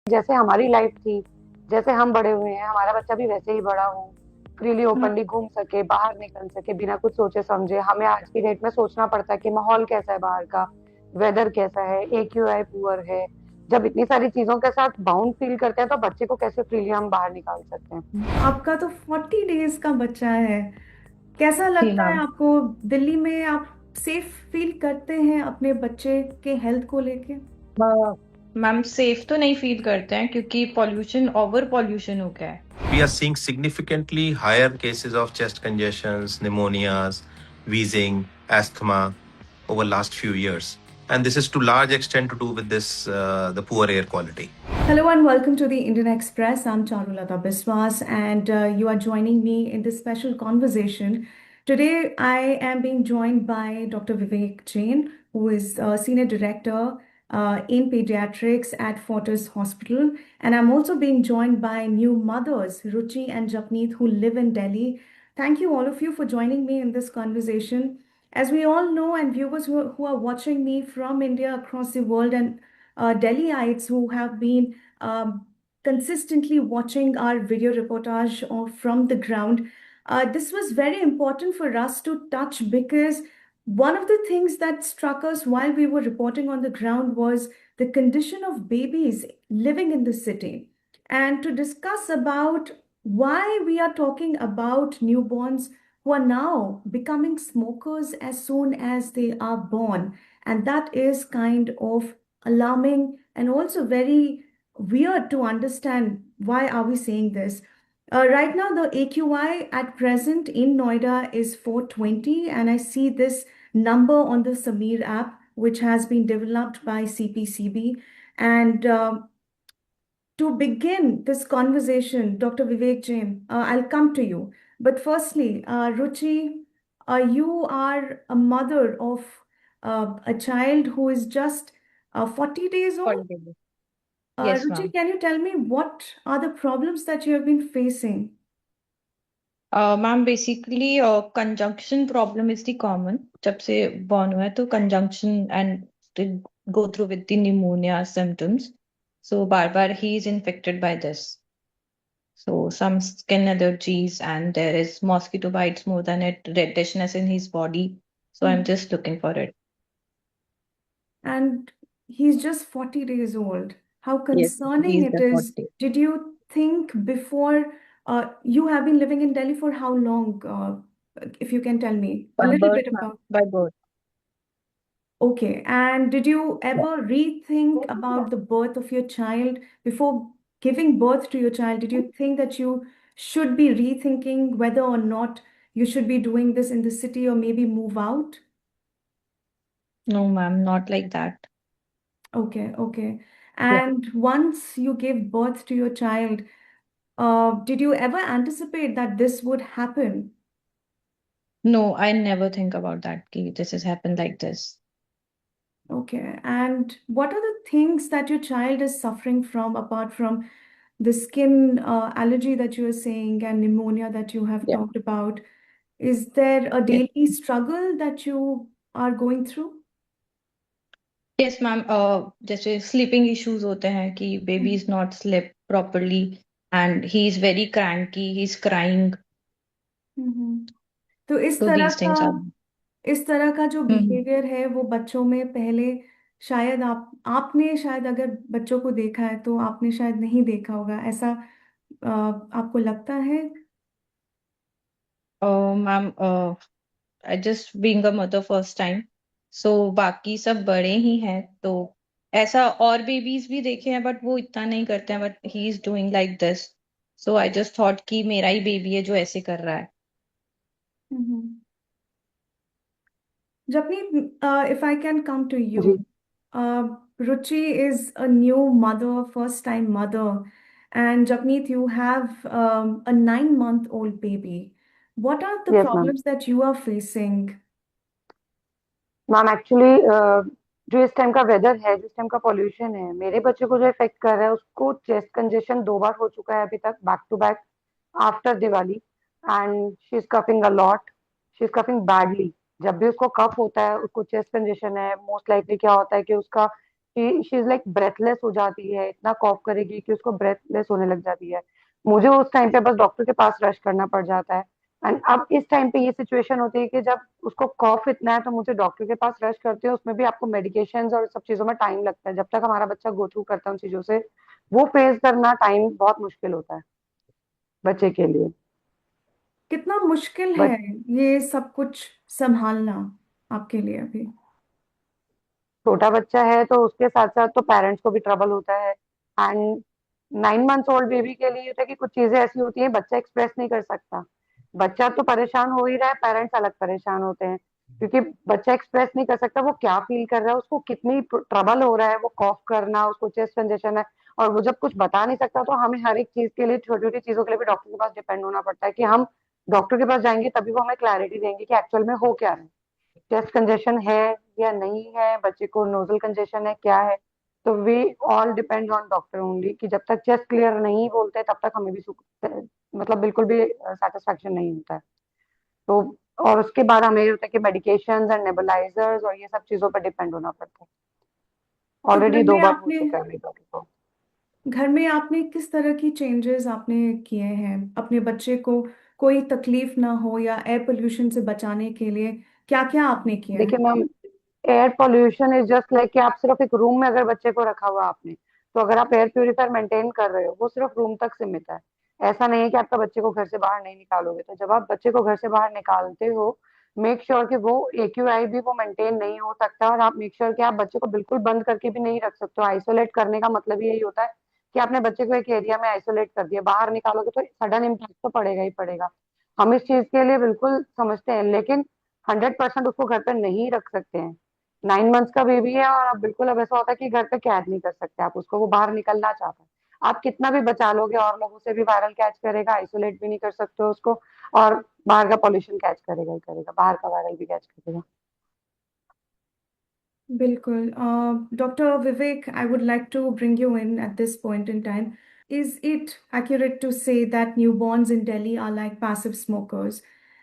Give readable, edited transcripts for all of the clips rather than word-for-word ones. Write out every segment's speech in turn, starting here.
जैसे हमारी लाइफ थी, जैसे हम बड़े हुए हैं, हमारा बच्चा भी वैसे ही बड़ा हो, फ्रीली हाँ। ओपनली घूम सके, बाहर निकल सके बिना कुछ सोचे समझे। हमें आज की डेट में सोचना पड़ता है कि माहौल कैसा है बाहर का, वेदर कैसा है, AQI पुअर है। जब इतनी सारी चीजों के साथ बाउंड फील करते हैं तो बच्चे को कैसे फ्रीली हम बाहर निकाल सकते हैं। आपका तो 40 डेज का बच्चा है। कैसा जी लगता है मैम। आपको? दिल्ली में आप सेफ फील करते हैं अपने बच्चे के हेल्थ को लेके? मैम सेफ तो नहीं फील करते हैं क्योंकि पॉल्यूशन ओवर पॉल्यूशन हो गया है। We are seeing significantly higher cases of chest congestions, pneumonias, wheezing, asthma over last few years. And this is to large extent to do with the poor air quality. Hello and welcome to the Indian Express. I'm Charulata Biswas, and you are joining me in this special conversation. Today, I am being joined by Dr. Vivek Jain, who is Senior Director in Pediatrics at Fortis Hospital. And I'm also being joined by new mothers, Ruchi and Japneet, who live in Delhi. Thank you, all of you, for joining me in this conversation. As we all know, and viewers who are watching me from India across the world, and Delhiites who have been consistently watching our video reportage from the ground. This was very important for us to touch because one of the things that struck us while we were reporting on the ground was the condition of babies living in the city. And to discuss about why we are talking about newborns who are now becoming smokers as soon as they are born. And that is kind of alarming and also very weird to understand why are we saying this. Right now, the AQI at present in Noida is 420, and I see this number on the Samir app, which has been developed by CPCB. And to begin this conversation, Dr. Vivek Jain, I'll come to you. But firstly, Ruchi, you are a mother of a child who is just 40 days old. Holiday. Yes Ruchi, ma'am. can you tell me what are the problems that you have been facing? Ma'am basically conjunction problem is the common. जब से born हुआ है तो conjunction and go through with the pneumonia symptoms. So bar bar he is infected by this. So some skin allergies and there is mosquito bites more than it, redishness in his body. So I'm Mhm. just looking for it. And he's just 40 days old. How Yes, concerning he's it the is. 40. Did you think before, you have been living in Delhi for how long? If you can tell me a By little birth, bit ma'am. about. By birth. Okay. And did you Yeah. ever rethink about the birth of your child before giving birth to your child? Did you think that you should be rethinking whether or not you should be doing this in the city or maybe move out? No, ma'am, not like that. Okay, okay. Yeah. And once you gave birth to your child, did you ever anticipate that this would happen? No, I never think about that. Ki this has happened like this. Okay. And what are the things that your child is suffering from apart from the skin allergy that you are saying and pneumonia that you have Yeah. talked about? Is there a Yes. daily struggle that you are going through? Yes, ma'am. जैसे sleeping issues होते हैं कि baby is not slept properly and he is very cranky, he's crying. हम्म। तो So these things are. इस तरह का जो Mhm. Behaviour है वो बच्चों में पहले शायद आपने शायद अगर बच्चों को देखा है तो आपने शायद नहीं देखा होगा ऐसा। आपको लगता है? Ma'am, I just being a mother first time, so बाकी सब बड़े ही हैं तो ऐसा और बेबीज भी देखे हैं बट वो इतना नहीं करते हैं but he is doing like this. So I just thought कि मेरा ही बेबी है जो ऐसे कर रहा है। Hmm. Japneet, if I can come to जी। you, Ruchi is a new mother, first time mother, and Japneet, you have a 9-month-old baby. What are the yes ma'am. problems that you are facing? Ma'am actually जो इस time का weather है, जिस time का pollution है, मेरे बच्चे को जो इफेक्ट कर रहा है उसको चेस्ट कंजेशन 2 बार हो चुका है अभी तक, back to back, after Diwali. And she is coughing a lot, she is coughing badly. जब भी उसको कफ होता है, उसको चेस्ट कंजेशन है, मोस्ट लाइकली क्या होता है कि उसका शी इज लाइक ब्रेथलेस हो जाती है, इतना कॉफ करेगी कि उसको ब्रेथलेस होने लग जाती है। मुझे उस टाइम पे बस डॉक्टर के पास रश करना पड़ जाता है। एंड अब इस टाइम पे ये सिचुएशन होती है कि जब उसको कॉफ इतना है तो मुझे डॉक्टर के पास रश करती है, उसमें भी आपको मेडिकेशंस और सब चीजों में टाइम लगता है। जब तक हमारा बच्चा गो थ्रू करता है उन चीजों से, वो फेस करना टाइम बहुत मुश्किल होता है बच्चे के लिए। कितना मुश्किल बट है ये सब कुछ संभालना आपके लिए अभी? छोटा बच्चा है तो उसके साथ साथ तो पेरेंट्स को भी ट्रबल होता है। एंड 9 मंथ्स ओल्ड बेबी के लिए होता है कि कुछ चीजें ऐसी होती हैं बच्चा एक्सप्रेस नहीं कर सकता। बच्चा तो परेशान हो ही रहा है, पेरेंट्स अलग परेशान होते हैं, क्योंकि बच्चा एक्सप्रेस नहीं कर सकता वो क्या फील कर रहा है, उसको कितनी ट्रबल हो रहा है, वो कॉफ करना, उसको चेस्ट कंजेशन है। और वो जब कुछ बता नहीं सकता तो हमें हर एक चीज के लिए, छोटी छोटी चीजों के लिए भी डॉक्टर के पास डिपेंड होना पड़ता है कि हम डॉक्टर के पास जाएंगे तभी वो हमें क्लैरिटी देंगे कि एक्चुअल में हो क्या रहा है, चेस्ट कंजेशन है या नहीं है, बच्चे को नोजल कंजेशन है क्या है। तो we all depend on doctor only, कि जब तक चेस्ट क्लियर नहीं बोलते तब तक हमें भी मतलब बिल्कुल भी सेटिस्फेक्शन नहीं होता है। तो और उसके बाद हमें ये होता है कि मेडिकेशंस एंड नेबुलाइजर्स और ये सब चीजों पर डिपेंड होना पड़ता है। तो घर ऑलरेडी दो में बार हो आपने चुका है मेरे डॉक्टर को। घर में आपने किस तरह की चेंजेस आपने किए हैं अपने बच्चे को कोई तकलीफ ना हो या एयर पोल्यूशन से बचाने के लिए? क्या क्या आपने किया है? देखिए ma'am, air pollution is just like कि आप सिर्फ एक रूम में अगर बच्चे को रखा हुआ आपने, तो अगर आप एयर प्योरीफायर मेंटेन कर रहे हो वो सिर्फ रूम तक सीमित है। ऐसा नहीं है कि आपका बच्चे को घर से बाहर नहीं निकालोगे। तो जब आप बच्चे को घर से बाहर निकालते हो, मेक श्योर कि वो AQI भी वो मेंटेन नहीं हो सकता, और आप मेक श्योर कि आप बच्चे को बिल्कुल बंद करके भी नहीं रख सकते हो। आइसोलेट करने का मतलब यही होता है कि आपने बच्चे को एक एरिया में आइसोलेट कर दिया, बाहर निकालोगे तो सडन इम्पैक्ट तो पड़ेगा ही पड़ेगा। हम इस चीज के लिए बिल्कुल समझते हैं, लेकिन 100% उसको घर पे नहीं रख सकते हैं। 9 मंथ्स का बेबी है और आप बिल्कुल, अब ऐसा होता है कि घर पे कैद नहीं कर सकते आप उसको, वो बाहर निकलना चाहता है। आप कितना भी बचा लोगे और लोगों से भी वायरल कैच करेगा, आइसोलेट भी नहीं कर सकते हो उसको, और बाहर का पॉल्यूशन कैच करेगा ही करेगा, बाहर का वायरल भी कैच करेगा। बिल्कुल। Dr. Vivek, I would like to bring you in at this point in time. Is it accurate to say that newborns in Delhi are like passive smokers?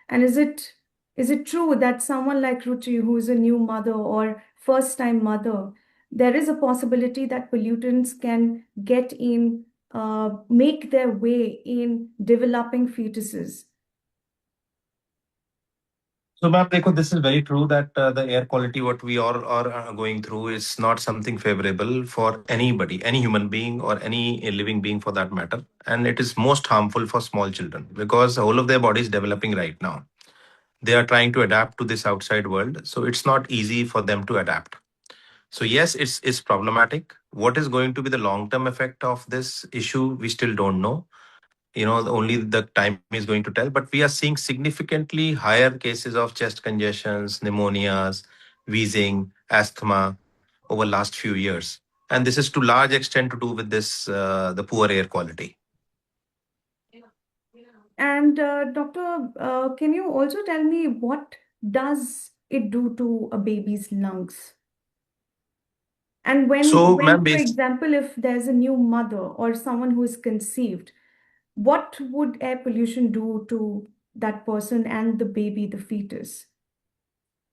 And is it true that someone like Ruchi, who is a new mother or first-time mother, there is a possibility that pollutants can get in, make their way in developing fetuses? So, ma'am, देखो, this is very true that the air quality what we all are going through is not something favorable for anybody, any human being or any living being for that matter, and it is most harmful for small children because all of their body is developing right now. They are trying to adapt to this outside world, so it's not easy for them to adapt. So yes, it's problematic. What is going to be the long term effect of this issue? We still don't know. Only the time is going to tell, but we are seeing significantly higher cases of chest congestions, pneumonias, wheezing, asthma over last few years, and this is to large extent to do with this the poor air quality. And doctor, can you also tell me what does it do to a baby's lungs? And So, ma'am, for example, if there's a new mother or someone who is conceived, what would air pollution do to that person and the baby, the fetus?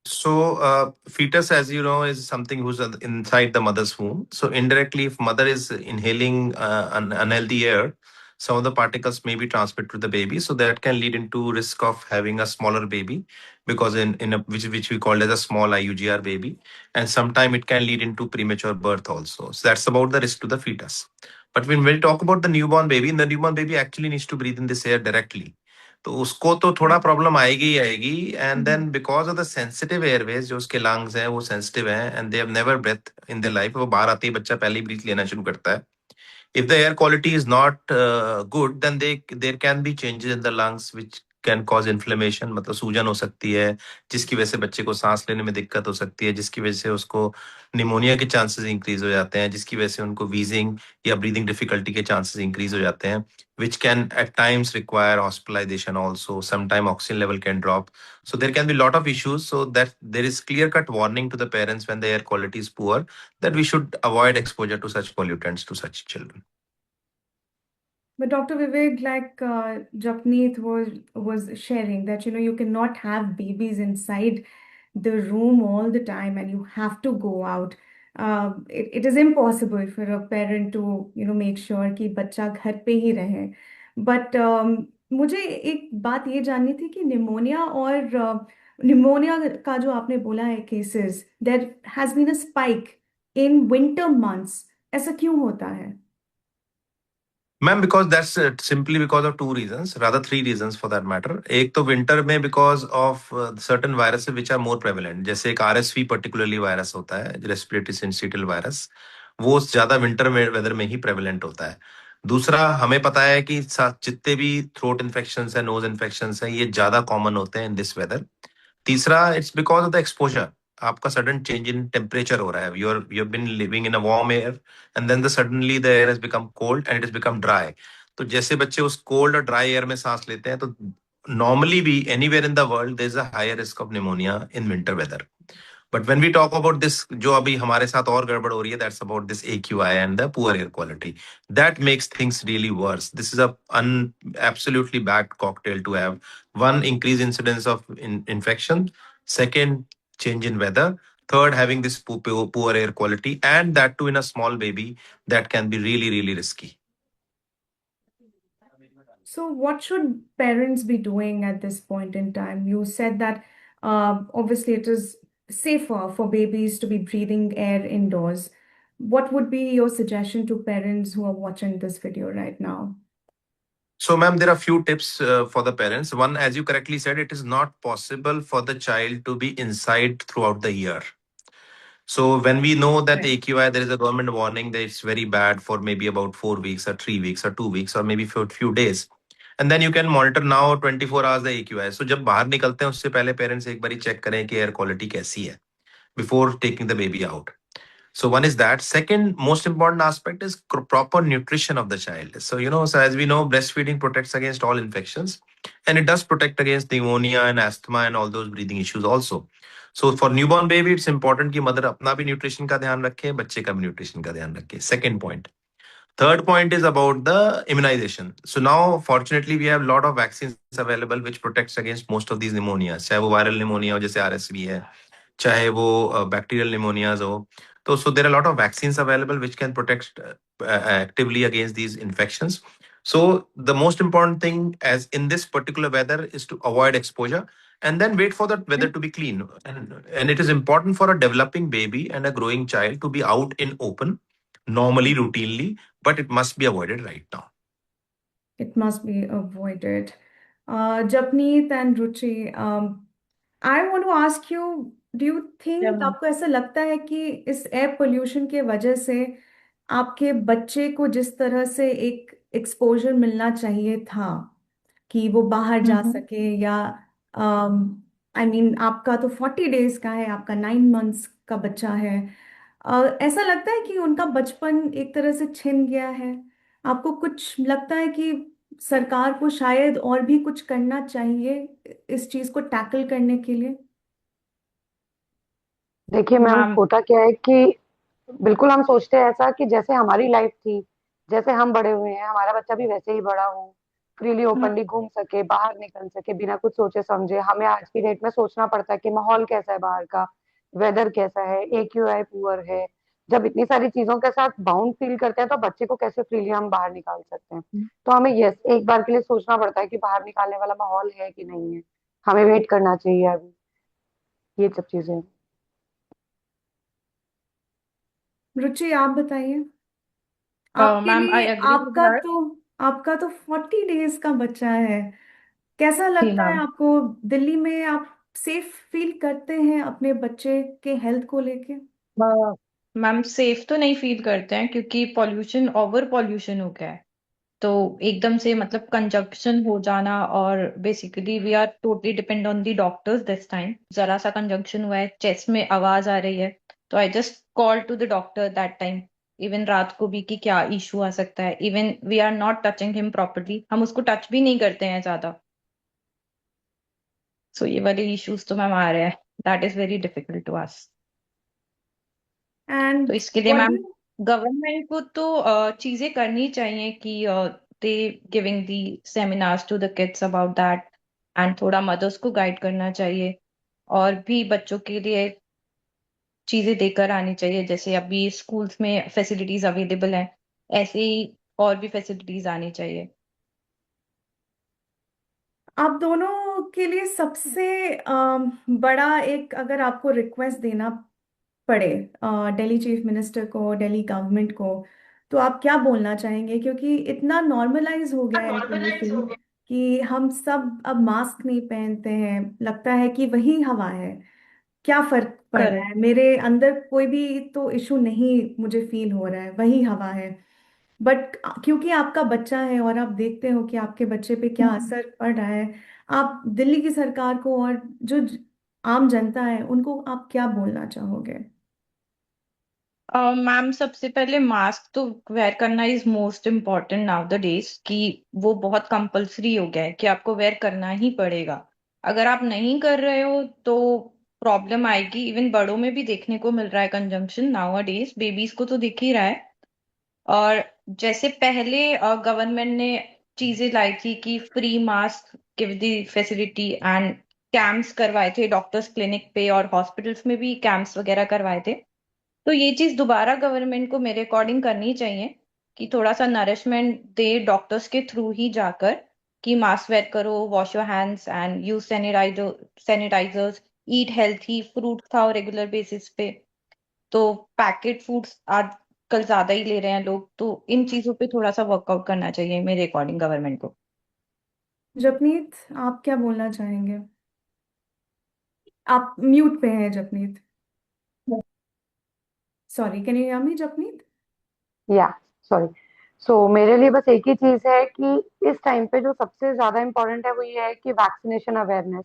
So, fetus, as you know, is something who's inside the mother's womb. So, indirectly, if mother is inhaling unhealthy air, some of the particles may be transmitted to the baby. So that can lead into risk of having a smaller baby, because in a, which we call as a small IUGR baby, and sometime it can lead into premature birth also. So that's about the risk to the fetus. But when we talk about the newborn baby, the newborn baby actually needs to breathe in this air directly. तो उसको तो थोड़ा problem आएगी ही आएगी, and then because of the sensitive airways, जो उसके lungs हैं वो सेंसिटिव हैं and they have never breathe in their life, वो बाहर आते ही बच्चा पहले ही ब्रीथ लेना शुरू करता है. If the air quality is not good, then there can be changes in the lungs which can cause inflammation, मतलब सूजन हो सकती है, जिसकी वजह से बच्चे को सांस लेने में दिक्कत हो सकती है, जिसकी वजह से उसको निमोनिया के चांसेस इंक्रीज हो जाते हैं, जिसकी वजह से उनको वीजिंग या ब्रीदिंग डिफिकल्टी के चांसेस इंक्रीज हो जाते हैं, which can at times require hospitalization also. Sometime oxygen level can drop. So there can be a lot of issues. So that there is clear-cut warning to the parents when the air quality is poor, that we should avoid exposure to such pollutants to such children. But Dr. Vivek, like Japneet was sharing that you cannot have babies inside the room all the time and you have to go out. It is impossible for a parent to make sure कि बच्चा घर पे ही रहे. But मुझे एक बात ये जाननी थी कि निमोनिया और निमोनिया का जो आपने बोला है cases, there has been a spike in winter months. ऐसा क्यों होता है? Ma'am because that's simply because of two reasons, rather three reasons for that matter. एक तो विंटर में because of certain virus which are more prevalent, जैसे एक RSV particularly virus होता है, रेस्पिरेटरी सिंसिटिव वायरस, वो ज्यादा विंटर में वेदर में ही प्रेवलेंट होता है. दूसरा, हमें पता है कि जितने भी थ्रोट इन्फेक्शन है, नोज इन्फेक्शन है, ये ज्यादा कॉमन होते हैं इन दिस वेदर. तीसरा, it's because of the exposure. आपका सडन चेंज इन टेम्परेचर हो रहा है, you have been living in a warm air and then the suddenly the air has become cold and it has become dry. तो जैसे बच्चे उस cold और dry air में सांस लेते हैं, तो नॉर्मली भी anywhere in the world there is a higher risk of pneumonia in winter weather. But when we talk about this, जो अभी हमारे साथ और गड़बड़ हो रही है, that's about this AQI and the poor air quality. That makes things really worse. This is a absolutely bad cocktail to have. One, increased incidence of infection. Second, change in weather. Third, having this poor air quality, and that too in a small baby, that can be really, really risky. So, what should parents be doing at this point in time? You said that obviously it is safer for babies to be breathing air indoors. What would be your suggestion to parents who are watching this video right now? So, ma'am, there are few tips for the parents. One, as you correctly said, it is not possible for the child to be inside throughout the year. So when we know that Right. AQI, there is a government warning that it's very bad for maybe about 4 weeks or 3 weeks or 2 weeks or maybe for a few days. And then you can monitor now 24 hours the AQI. So जब बाहर निकलते हैं उससे पहले parents एक बार check करें कि air quality कैसी है before taking the baby out. So one is that. Second, most important aspect is proper nutrition of the child. So, so as we know, breastfeeding protects against all infections, and it does protect against pneumonia and asthma and all those breathing issues also. So for newborn baby, it's important कि mother अपना भी nutrition का ध्यान रखे, बच्चे का भी nutrition का ध्यान रखे. Second point. Third point is about the immunization. So now, fortunately, we have a lot of vaccines available which protects against most of these pneumonias. चाहे वो viral pneumonia हो जैसे RSV है, चाहे वो bacterial pneumonias हो. So there are a lot of vaccines available which can protect actively against these infections. So the most important thing, as in this particular weather, is to avoid exposure and then wait for the weather to be clean. And it is important for a developing baby and a growing child to be out in open normally, routinely, but it must be avoided right now. It must be avoided. Japneet and Ruchi, I want to ask you, do you Yeah, think ma'am. आपको ऐसा लगता है कि इस air pollution के वजह से आपके बच्चे को जिस तरह से एक एक्सपोजर मिलना चाहिए था कि वो बाहर जा Mm-hmm. सके, या आई मीन आपका तो 40 डेज का है, आपका 9 मंथ्स का बच्चा है, ऐसा लगता है कि उनका बचपन एक तरह से छिन गया है? आपको कुछ लगता है कि सरकार को शायद और भी कुछ करना चाहिए इस चीज को टैकल करने के लिए? देखिए मैम, मैम, होता क्या है कि बिल्कुल हम सोचते हैं ऐसा कि जैसे हमारी लाइफ थी, जैसे हम बड़े हुए हैं, हमारा बच्चा भी वैसे ही बड़ा हो, फ्रीली ओपनली घूम सके, बाहर निकल सके बिना कुछ सोचे समझे. हमें आज की डेट में सोचना पड़ता है कि माहौल कैसा है बाहर का, वेदर कैसा है, AQI पुअर है. जब इतनी सारी चीजों के साथ बाउंड फील करते हैं तो बच्चे को कैसे फ्रीली हम बाहर निकाल सकते हैं? तो हमें यस एक बार के लिए सोचना पड़ता है कि बाहर निकालने वाला माहौल है कि नहीं है, हमें वेट करना चाहिए अभी, ये सब चीजें. रुचि, आप बताइए. आपके मैम, लिए आई एग्री विद हर. आपका तो 40 डेज का बच्चा है. कैसा जी लगता है मैम. आपको? दिल्ली में आप सेफ फील करते हैं अपने बच्चे के हेल्थ को लेके? मैम, सेफ तो नहीं फील करते हैं क्योंकि पॉल्यूशन, ओवर पॉल्यूशन हो गया है. तो एकदम से मतलब कंजक्शन हो जाना, और basically we are totally depend on the doctors this time. जरा सा कंजक्शन हुआ है, चेस्ट में आवाज आ रही है, तो I just call to the doctor that time, even रात को भी, कि क्या इशू आ सकता है. Even we are not touching him properly, हम उसको टच भी नहीं करते हैं ज्यादा. सो ये वाले इश्यूज तो मैम आ रहे हैं. That is very difficult to us. तो एंड इसके लिए व्हाट मैम, डू गवर्नमेंट को तो चीजें करनी चाहिए कि they giving the seminars to the kids about that, and थोड़ा मदर्स को गाइड करना चाहिए, और भी बच्चों के लिए चीजें देकर आनी चाहिए, जैसे अभी स्कूल्स में फैसिलिटीज अवेलेबल हैं, ऐसे ही और भी फैसिलिटीज आनी चाहिए। आप दोनों के लिए सबसे बड़ा एक, अगर आपको रिक्वेस्ट देना पड़े दिल्ली चीफ मिनिस्टर को, दिल्ली गवर्नमेंट को, तो आप क्या बोलना चाहेंगे? क्योंकि इतना नॉर्मलाइज हो गया है नॉर्मलाइज हो पॉल्यूशन गया। कि हम सब अब मास्क नहीं पहनते हैं, लगता है कि वही हवा है। क्या फर्क पड़ रहा करेक्ट। है? मेरे अंदर कोई भी तो इशू नहीं मुझे फील हो रहा है, वही हवा है। बट क्योंकि आपका बच्चा है और आप देखते हो कि आपके बच्चे पे क्या असर पड़ रहा है, आप दिल्ली की सरकार को और जो आम जनता है उनको आप क्या बोलना चाहोगे? मैम, सबसे पहले मास्क तो वेयर करना is most important now the days, कि वो बहुत कंपलसरी हो गया है कि आपको वेयर करना ही पड़ेगा। अगर आप नहीं कर रहे हो तो प्रॉब्लम आएगी। इवन बड़ों में भी देखने को मिल रहा है कंजम्पशन नाउ अ डेज, बेबीज को तो दिख ही रहा है। और जैसे पहले गवर्नमेंट ने चीजें लाई थी कि free mask give the facility, and camps करवाए थे डॉक्टर्स क्लिनिक पे, और हॉस्पिटल्स में भी कैंप्स वगैरह करवाए थे। तो ये चीज दोबारा गवर्नमेंट को मेरे अकॉर्डिंग करनी चाहिए, कि थोड़ा सा नरिशमेंट दे डॉक्टर्स के थ्रू ही जाकर, कि मास्क वेयर करो, wash your hands and use sanitisers, eat healthy, fruit खाओ रेगुलर बेसिस पे। तो पैकेट फूड्स आजकल ज्यादा ही ले रहे हैं लोग, तो इन चीजों पे थोड़ा सा वर्कआउट करना चाहिए मेरे अकॉर्डिंग गवर्नमेंट को। जपनीत, आप क्या बोलना चाहेंगे? आप म्यूट पे हैं Japneet. Sorry, can you hear me Japneet? Yeah sorry. सो मेरे लिए बस एक ही चीज है कि इस टाइम पे जो सबसे ज्यादा इम्पोर्टेंट है वो ये है कि वैक्सीनेशन अवेयरनेस,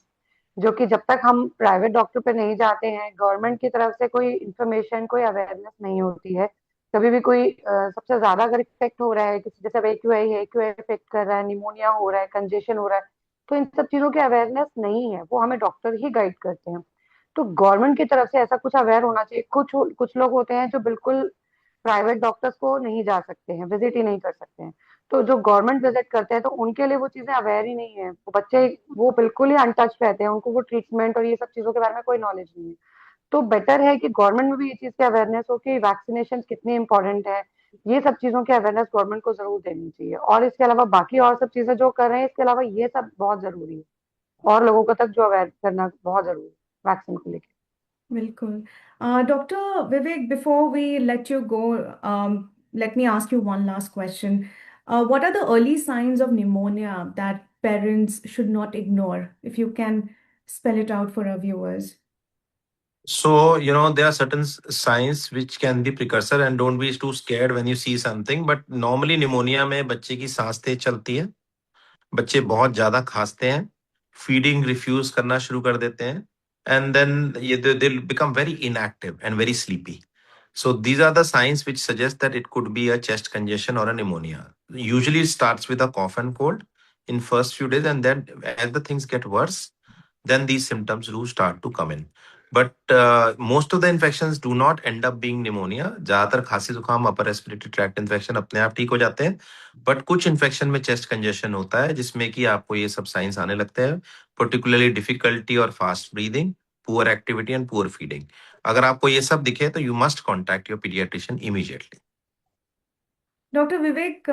जो कि जब तक हम प्राइवेट डॉक्टर पे नहीं जाते हैं, गवर्नमेंट की तरफ से कोई इन्फॉर्मेशन, कोई अवेयरनेस नहीं होती है। कभी भी कोई सबसे ज्यादा अगर इफेक्ट हो रहा है किसी, जैसे अब AQI है, AQI इफेक्ट कर रहा है, निमोनिया हो रहा है, कंजेशन हो रहा है, तो इन सब चीजों की अवेयरनेस नहीं है, वो हमें डॉक्टर ही गाइड करते हैं। तो गवर्नमेंट की तरफ से ऐसा कुछ अवेयर होना चाहिए। कुछ कुछ लोग होते हैं जो बिल्कुल प्राइवेट डॉक्टर्स को नहीं जा सकते हैं, विजिट ही नहीं कर सकते हैं। तो जो गवर्नमेंट विजिट करते हैं तो उनके लिए वो चीजें अवेयर ही नहीं है, वो बच्चे वो बिल्कुल ही अनटच रहते हैं, उनको वो ट्रीटमेंट और ये सब चीजों के बारे में कोई नॉलेज नहीं है। तो बेटर है कि गवर्नमेंट में भी ये चीज की अवेयरनेस हो कि वैक्सीनेशन कितनी इंपॉर्टेंट है। ये सब चीजों की अवेयरनेस गवर्नमेंट को जरूर देनी चाहिए, और इसके अलावा बाकी और सब चीजें जो कर रहे हैं, इसके अलावा ये सब बहुत जरूरी है, और लोगों को तक जो अवेयर करना बहुत जरूरी है वैक्सीन को लेकर। बिल्कुल। Doctor Vivek, before we let you go, let me ask you one last question. What are the early signs of pneumonia that parents should not ignore? If you can spell it out for our viewers. So, there are certain signs which can be precursor, and don't be too scared when you see something. But normally pneumonia में बच्चे की सांस तेज चलती है, बच्चे बहुत ज्यादा खांसते हैं, फीडिंग रिफ्यूज करना शुरू कर देते हैं, एंड देन ये they'll become very inactive and very sleepy. So these are the signs which suggest that it could be a chest congestion or a pneumonia. Usually it starts with a cough and cold in first few days, and then as the things get worse, then these symptoms do start to come in. But most of the infections do not end up being pneumonia. ज्यादातर खांसी जुकाम upper respiratory tract infection अपने आप ठीक हो जाते हैं, but कुछ इन्फेक्शन में चेस्ट कंजेशन होता है जिसमें कि आपको ये सब साइंस आने लगते हैं, पर्टिकुलरली डिफिकल्टी और fast breathing, poor activity and poor feeding. अगर आपको ये सब दिखे तो you must contact your paediatrician immediately. Dr. Vivek,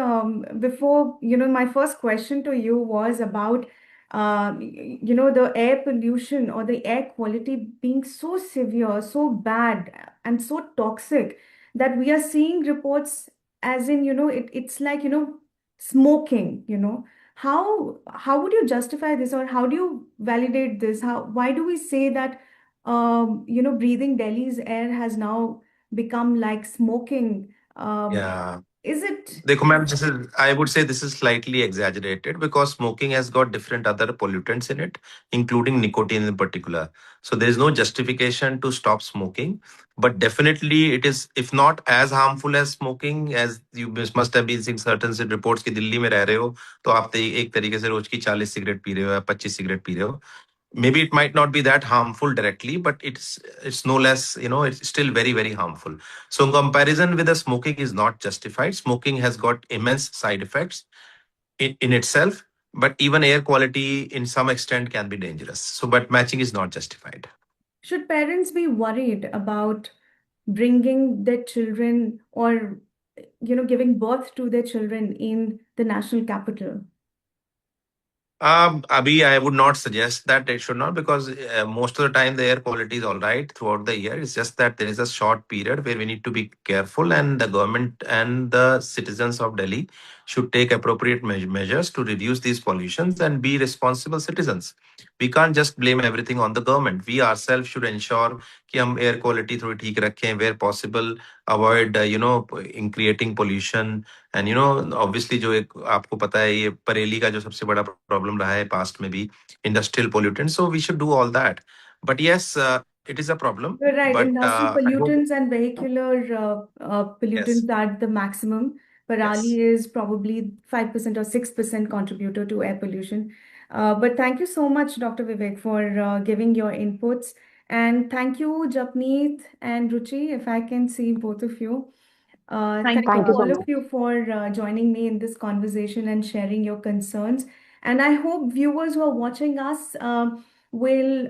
before, my first question to you was about, the air pollution or the air quality being so severe, so bad, and so toxic that we are seeing reports as in, it's like, smoking, How would you justify this, or how do you validate this? Why do we say that, breathing Delhi's air has now become like smoking? Yeah. Is it? देखो ma'am, this is, I would say this is slightly exaggerated because smoking has got different other pollutants in it, including nicotine in particular. So there is no justification to stop smoking, but definitely it is, if not as harmful as smoking, as you must have been seeing certain reports कि दिल्ली में रह रहे हो तो आप एक तरीके से रोज की 40 सिगरेट पी रहे हो या 25 सिगरेट पी रहे हो. Maybe it might not be that harmful directly, but it's no less, it's still very, very harmful. So in comparison with the smoking is not justified. Smoking has got immense side effects in itself, but even air quality in some extent can be dangerous. So, but matching is not justified. Should parents be worried about bringing their children or giving birth to their children in the national capital? Abhi, I would not suggest that it should not, because most of the time the air quality is all right throughout the year. It's just that there is a short period where we need to be careful, and the government and the citizens of Delhi should take appropriate measures to reduce these pollutions and be responsible citizens. We can't just blame everything on the government. We ourselves should ensure कि हम air quality थोड़ी ठीक रखें, where possible avoid in creating pollution. And obviously जो एक आपको पता है, ये बरेली का जो सबसे बड़ा प्रॉब्लम रहा है पास्ट में भी, industrial pollutant. So we should do all that. But yes, it is a problem. You're right. But Industrial I hope, pollutants and vehicular yes, pollutants are the maximum. Parali yes. is probably 5% or 6% contributor to air pollution. But thank you so much, Dr. Vivek, for giving your inputs. And thank you, Japneet and Ruchi, if I can see both of you. Thank Thank you. you Thank you so all of much. you for joining me in this conversation and sharing your concerns. And I hope viewers who are watching us will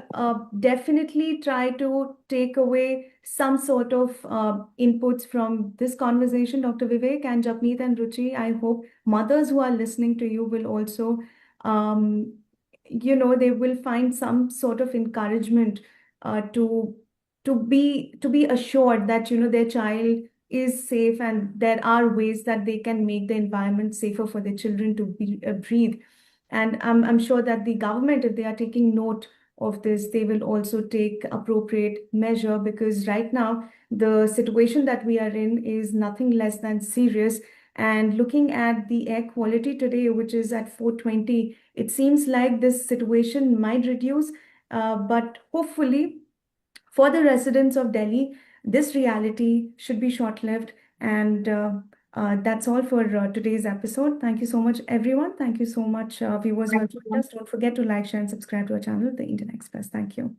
definitely try to take away some sort of inputs from this conversation. Dr. Vivek and Japneet and Ruchi, I hope mothers who are listening to you will also, they will find some sort of encouragement to be assured that their child is safe, and there are ways that they can make the environment safer for their children to breathe. And I'm sure that the government, if they are taking note of this, they will also take appropriate measure, because right now the situation that we are in is nothing less than serious. And looking at the air quality today, which is at 420, it seems like this situation might reduce, but hopefully for the residents of Delhi, this reality should be short-lived. And that's all for today's episode. Thank you so much, everyone. Thank you so much, viewers who have joined us. Don't forget to like, share, and subscribe to our channel, The Indian Express. Thank you.